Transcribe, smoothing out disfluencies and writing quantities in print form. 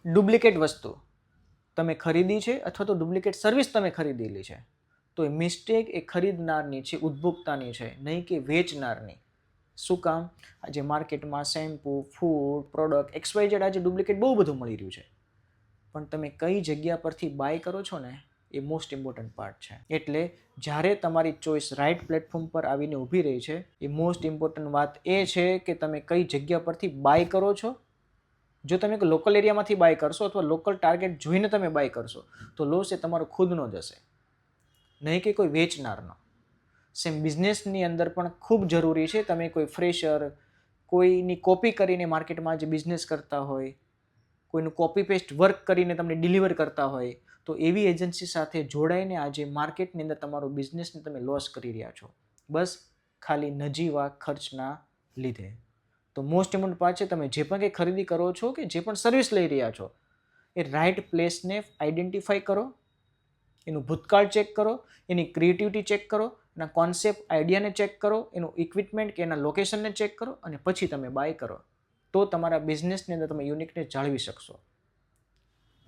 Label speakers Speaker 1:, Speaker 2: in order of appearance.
Speaker 1: Duplicate વસ્તુ તમે ખરીદી છે અથવા તો ડુપ્લિકેટ સર્વિસ તમે ખરીદેલી છે, તો એ મિસ્ટેક એ ખરીદનારની છે, ઉપભોક્તાની છે, નહીં કે વેચનારની. શું કામ? આજે માર્કેટમાં શેમ્પૂ, ફૂડ, પ્રોડક્ટ XYZ આજે ડુપ્લિકેટ બહુ બધું મળી રહ્યું છે, પણ તમે કઈ જગ્યા પરથી બાય કરો છો ને એ મોસ્ટ ઇમ્પોર્ટન્ટ પાર્ટ છે. એટલે જ્યારે તમારી ચોઈસ રાઇટ પ્લેટફોર્મ પર આવીને ઊભી રહી છે, એ મોસ્ટ ઇમ્પોર્ટન્ટ વાત એ છે કે તમે કઈ જગ્યા પરથી બાય કરો છો. જો તમે લોકલ એરિયામાંથી બાય કરશો અથવા લોકલ ટાર્ગેટ જોઈને તમે બાય કરશો તો લોસ એ તમારો ખુદનો જશે, નહીં કે કોઈ વેચનારનો. સેમ બિઝનેસની અંદર પણ ખૂબ જરૂરી છે. તમે કોઈ ફ્રેશર, કોઈની કોપી કરીને માર્કેટમાં જે બિઝનેસ કરતા હોય, કોઈનું કોપી પેસ્ટ વર્ક કરીને તમને ડિલિવર કરતા હોય, તો એવી એજન્સી સાથે જોડાઈને આજે માર્કેટની અંદર તમારો બિઝનેસને તમે લોસ કરી રહ્યા છો, બસ ખાલી નજીવા ખર્ચના લીધે. તો મોસ્ટ ઇમ્પોર્ટન્ટ પાર્ટ છે, તમે જે પણ કંઈ ખરીદી કરો છો કે જે પણ સર્વિસ લઈ રહ્યા છો, એ રાઇટ પ્લેસને આઈડેન્ટિફાઈ કરો, એનું ભૂતકાળ ચેક કરો, એની ક્રિએટિવિટી ચેક કરો, એના કોન્સેપ્ટ આઈડિયાને ચેક કરો, એનું ઇક્વિપમેન્ટ કે એના લોકેશનને ચેક કરો અને પછી તમે બાય કરો. તો તમારા બિઝનેસની અંદર તમે યુનિકનેસ જાળવી શકશો.